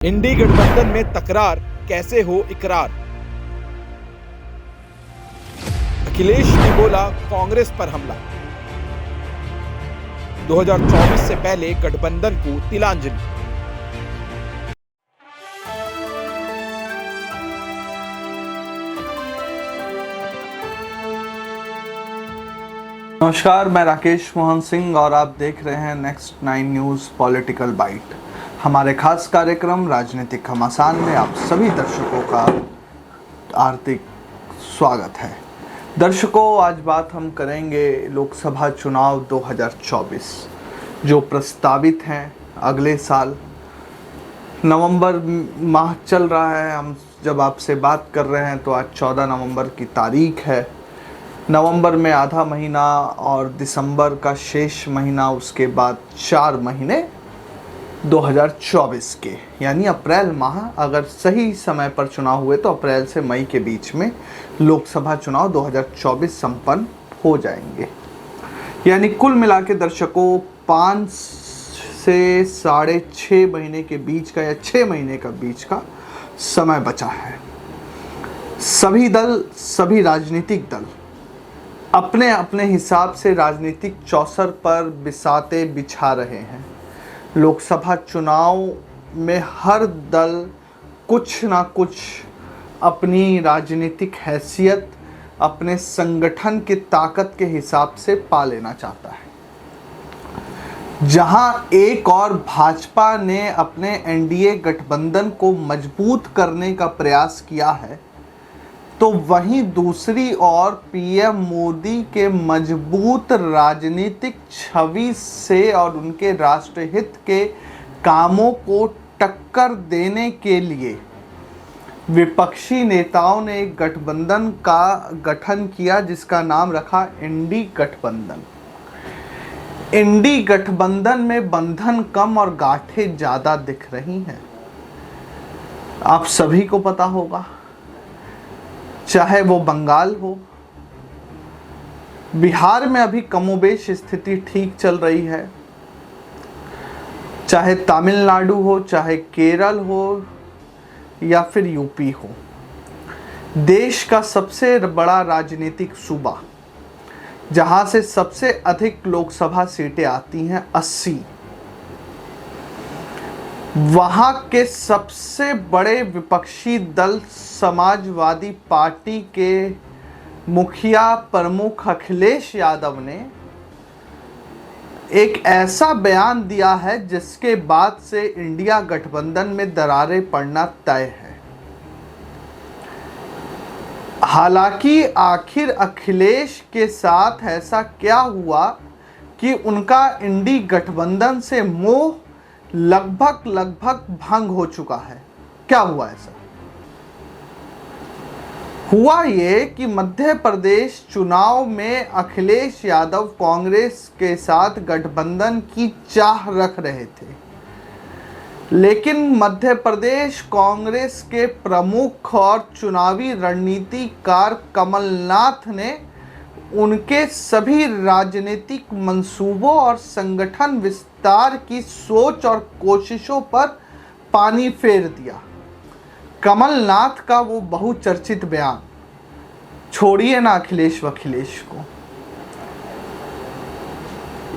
इंडी गठबंधन में तकरार कैसे हो इकरार। अखिलेश ने बोला कांग्रेस पर हमला। 2024 से पहले गठबंधन को तिलांजलि। नमस्कार, मैं राकेश मोहन सिंह और आप देख रहे हैं नेक्स्ट 9 न्यूज़ पॉलिटिकल बाइट। हमारे खास कार्यक्रम राजनीतिक घमासान में आप सभी दर्शकों का हार्दिक स्वागत है। दर्शकों, आज बात हम करेंगे लोकसभा चुनाव 2024 जो प्रस्तावित हैं अगले साल। नवंबर माह चल रहा है, हम जब आपसे बात कर रहे हैं तो आज 14 नवंबर की तारीख है। नवंबर में आधा महीना और दिसंबर का शेष महीना, उसके बाद 4 महीने 2024 के, यानी अप्रैल माह अगर सही समय पर चुनाव हुए तो अप्रैल से मई के बीच में लोकसभा चुनाव 2024 संपन्न हो जाएंगे। यानी कुल मिला के दर्शकों 5 से 6.5 महीने के बीच का या 6 महीने का बीच का समय बचा है। सभी दल, सभी राजनीतिक दल अपने अपने हिसाब से राजनीतिक चौसर पर बिसाते बिछा रहे हैं। लोकसभा चुनाव में हर दल कुछ ना कुछ अपनी राजनीतिक हैसियत, अपने संगठन की ताकत के हिसाब से पा लेना चाहता है। जहां एक और भाजपा ने अपने एनडीए गठबंधन को मजबूत करने का प्रयास किया है, तो वहीं दूसरी ओर पीएम मोदी के मजबूत राजनीतिक छवि से और उनके राष्ट्रहित के कामों को टक्कर देने के लिए विपक्षी नेताओं ने एक गठबंधन का गठन किया जिसका नाम रखा इंडी गठबंधन। इंडी गठबंधन में बंधन कम और गांठें ज़्यादा दिख रही हैं। आप सभी को पता होगा, चाहे वो बंगाल हो, बिहार में अभी कमोबेश स्थिति ठीक चल रही है, चाहे तमिलनाडु हो, चाहे केरल हो या फिर यूपी हो। देश का सबसे बड़ा राजनीतिक सूबा जहां से सबसे अधिक लोकसभा सीटें आती हैं 80, वहां के सबसे बड़े विपक्षी दल समाजवादी पार्टी के मुखिया प्रमुख अखिलेश यादव ने एक ऐसा बयान दिया है जिसके बाद से इंडिया गठबंधन में दरारें पड़ना तय है। हालांकि आखिर अखिलेश के साथ ऐसा क्या हुआ कि उनका इंडी गठबंधन से मोह लगभग भंग हो चुका है। क्या हुआ ऐसा? हुआ ये कि मध्य प्रदेश चुनाव में अखिलेश यादव कांग्रेस के साथ गठबंधन की चाह रख रहे थे, लेकिन मध्य प्रदेश कांग्रेस के प्रमुख और चुनावी रणनीतिकार कमलनाथ ने उनके सभी राजनीतिक मंसूबों और संगठन विस्तार की सोच और कोशिशों पर पानी फेर दिया। कमलनाथ का वो बहुचर्चित बयान, छोड़िए ना अखिलेश को,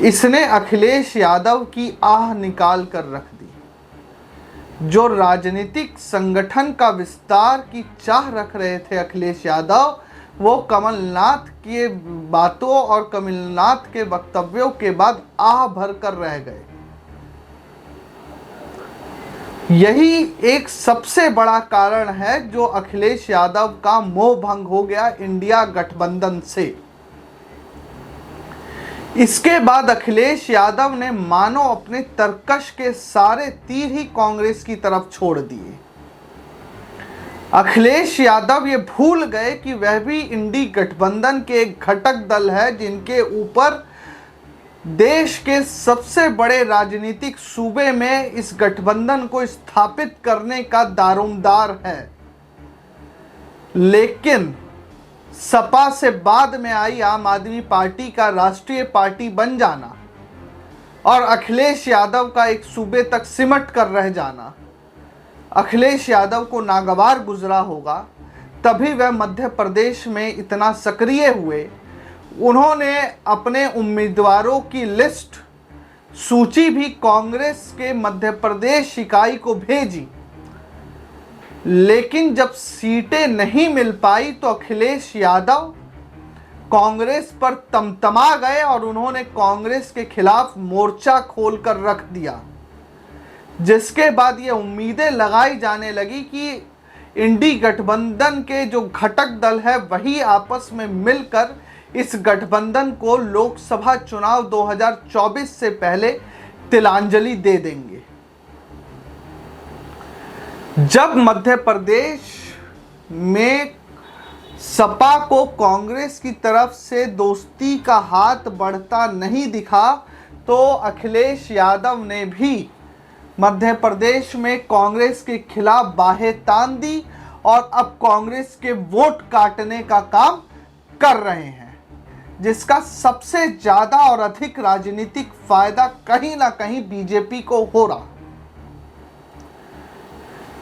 इसने अखिलेश यादव की आह निकाल कर रख दी। जो राजनीतिक संगठन का विस्तार की चाह रख रहे थे अखिलेश यादव, वो कमलनाथ की बातों और कमलनाथ के वक्तव्यों के बाद आह भर कर रह गए। यही एक सबसे बड़ा कारण है जो अखिलेश यादव का मोह भंग हो गया इंडिया गठबंधन से। इसके बाद अखिलेश यादव ने मानो अपने तरकश के सारे तीर ही कांग्रेस की तरफ छोड़ दिए। अखिलेश यादव ये भूल गए कि वह भी इंडी गठबंधन के एक घटक दल है जिनके ऊपर देश के सबसे बड़े राजनीतिक सूबे में इस गठबंधन को स्थापित करने का दारोमदार है। लेकिन सपा से बाद में आई आम आदमी पार्टी का राष्ट्रीय पार्टी बन जाना और अखिलेश यादव का एक सूबे तक सिमट कर रह जाना, अखिलेश यादव को नागवार गुजरा होगा, तभी वह मध्य प्रदेश में इतना सक्रिय हुए। उन्होंने अपने उम्मीदवारों की लिस्ट, सूची भी कांग्रेस के मध्य प्रदेश इकाई को भेजी, लेकिन जब सीटें नहीं मिल पाई तो अखिलेश यादव कांग्रेस पर तमतमा गए और उन्होंने कांग्रेस के खिलाफ मोर्चा खोलकर रख दिया, जिसके बाद ये उम्मीदें लगाई जाने लगी कि इंडी गठबंधन के जो घटक दल है वही आपस में मिलकर इस गठबंधन को लोकसभा चुनाव 2024 से पहले तिलांजलि दे देंगे। जब मध्य प्रदेश में सपा को कांग्रेस की तरफ से दोस्ती का हाथ बढ़ता नहीं दिखा, तो अखिलेश यादव ने भी मध्य प्रदेश में कांग्रेस के खिलाफ बाहें तान दी और अब कांग्रेस के वोट काटने का काम कर रहे हैं, जिसका सबसे ज्यादा और अधिक राजनीतिक फायदा कहीं ना कहीं बीजेपी को हो रहा।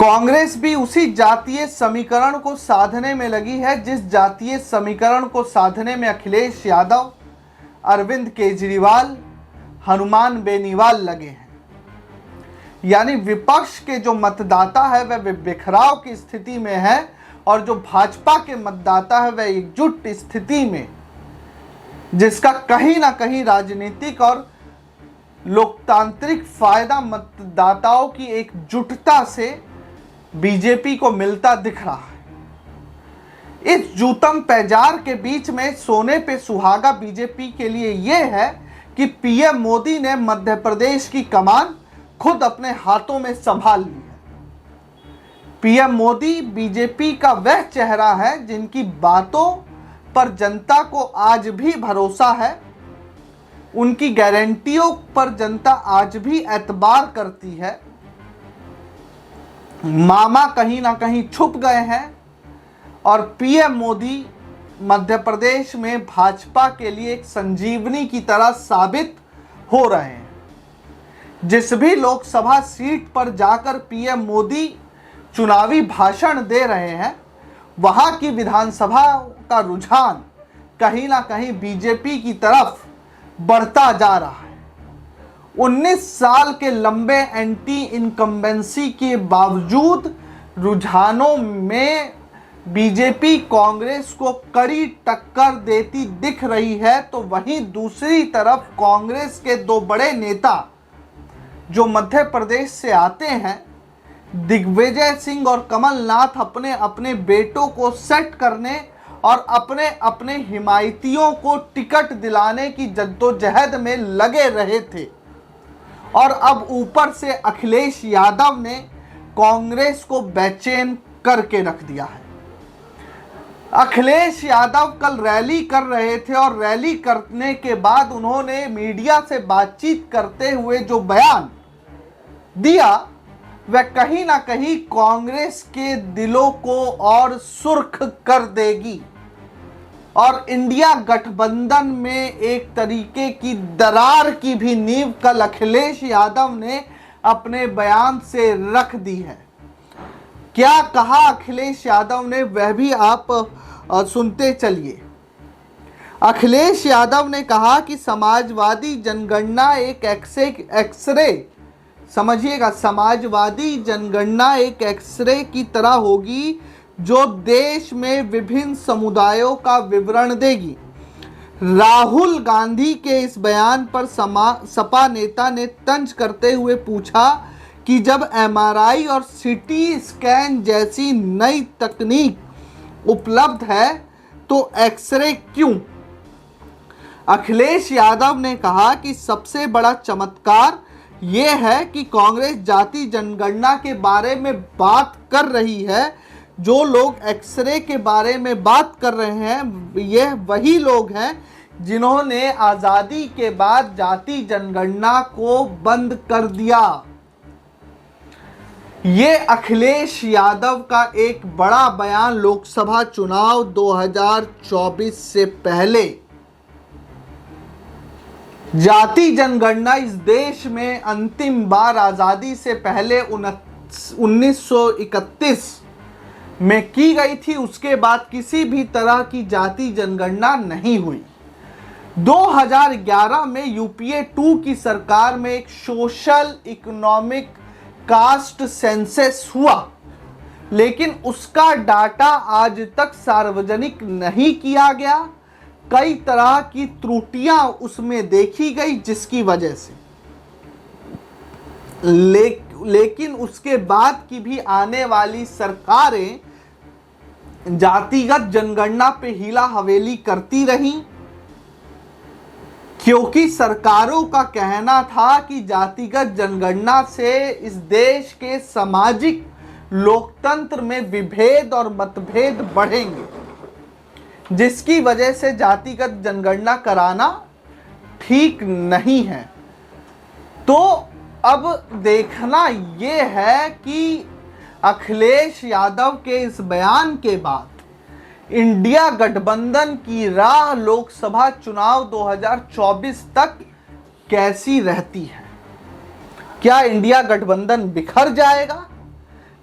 कांग्रेस भी उसी जातीय समीकरण को साधने में लगी है जिस जातीय समीकरण को साधने में अखिलेश यादव, अरविंद केजरीवाल, हनुमान बेनीवाल लगे हैं। यानी विपक्ष के जो मतदाता है वह बिखराव की स्थिति में है और जो भाजपा के मतदाता है वह एकजुट स्थिति में, जिसका कहीं ना कहीं राजनीतिक और लोकतांत्रिक फायदा मतदाताओं की एकजुटता से बीजेपी को मिलता दिख रहा है। इस जूतम पैजार के बीच में सोने पे सुहागा बीजेपी के लिए यह है कि पीएम मोदी ने मध्य प्रदेश की कमान खुद अपने हाथों में संभाल ली है। पीएम मोदी बीजेपी का वह चेहरा है जिनकी बातों पर जनता को आज भी भरोसा है, उनकी गारंटियों पर जनता आज भी एतबार करती है। मामा कहीं ना कहीं छुप गए हैं और पीएम मोदी मध्य प्रदेश में भाजपा के लिए एक संजीवनी की तरह साबित हो रहे हैं। जिस भी लोकसभा सीट पर जाकर पीएम मोदी चुनावी भाषण दे रहे हैं, वहां की विधानसभा का रुझान कहीं ना कहीं बीजेपी की तरफ बढ़ता जा रहा है। 19 साल के लंबे एंटी इनकम्बेंसी के बावजूद रुझानों में बीजेपी कांग्रेस को कड़ी टक्कर देती दिख रही है, तो वहीं दूसरी तरफ कांग्रेस के दो बड़े नेता जो मध्य प्रदेश से आते हैं, दिग्विजय सिंह और कमलनाथ, अपने अपने बेटों को सेट करने और अपने अपने हिमायतियों को टिकट दिलाने की जद्दोजहद में लगे रहे थे। और अब ऊपर से अखिलेश यादव ने कांग्रेस को बेचैन करके रख दिया है। अखिलेश यादव कल रैली कर रहे थे और रैली करने के बाद उन्होंने मीडिया से बातचीत करते हुए जो बयान दिया वह कहीं ना कहीं कांग्रेस के दिलों को और सुर्ख कर देगी और इंडिया गठबंधन में एक तरीके की दरार की भी नींव कल अखिलेश यादव ने अपने बयान से रख दी है। क्या कहा अखिलेश यादव ने वह भी आप सुनते चलिए। अखिलेश यादव ने कहा कि समाजवादी जनगणना एक एक्सरे, समझिएगा, समाजवादी जनगणना एक एक्सरे की तरह होगी जो देश में विभिन्न समुदायों का विवरण देगी। राहुल गांधी के इस बयान पर सपा नेता ने तंज करते हुए पूछा कि जब एमआरआई और सीटी स्कैन जैसी नई तकनीक उपलब्ध है तो एक्सरे क्यों? अखिलेश यादव ने कहा कि सबसे बड़ा चमत्कार ये है कि कांग्रेस जाति जनगणना के बारे में बात कर रही है। जो लोग एक्सरे के बारे में बात कर रहे हैं यह वही लोग हैं जिन्होंने आज़ादी के बाद जाति जनगणना को बंद कर दिया। ये अखिलेश यादव का एक बड़ा बयान लोकसभा चुनाव 2024 से पहले। जाति जनगणना इस देश में अंतिम बार आज़ादी से पहले 1931 में की गई थी, उसके बाद किसी भी तरह की जाति जनगणना नहीं हुई। 2011 में यूपीए 2 की सरकार में एक सोशल इकोनॉमिक कास्ट सेंसस हुआ, लेकिन उसका डाटा आज तक सार्वजनिक नहीं किया गया। कई तरह की त्रुटियां उसमें देखी गई, जिसकी वजह से लेकिन उसके बाद की भी आने वाली सरकारें जातिगत जनगणना पे हीला हवेली करती रहीं, क्योंकि सरकारों का कहना था कि जातिगत जनगणना से इस देश के सामाजिक लोकतंत्र में विभेद और मतभेद बढ़ेंगे, जिसकी वजह से जातिगत जनगणना कराना ठीक नहीं है। तो अब देखना यह है कि अखिलेश यादव के इस बयान के बाद इंडिया गठबंधन की राह लोकसभा चुनाव 2024 तक कैसी रहती है। क्या इंडिया गठबंधन बिखर जाएगा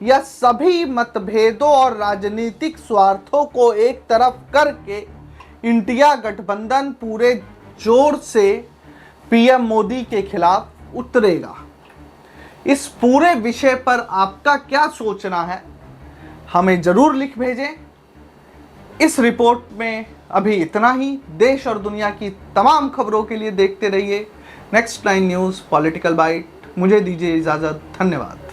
या सभी मतभेदों और राजनीतिक स्वार्थों को एक तरफ करके इंडिया गठबंधन पूरे जोर से पीएम मोदी के खिलाफ उतरेगा? इस पूरे विषय पर आपका क्या सोचना है, हमें जरूर लिख भेजें। इस रिपोर्ट में अभी इतना ही। देश और दुनिया की तमाम खबरों के लिए देखते रहिए नेक्स्ट 9 न्यूज़ पॉलिटिकल बाइट। मुझे दीजिए इजाज़त। धन्यवाद।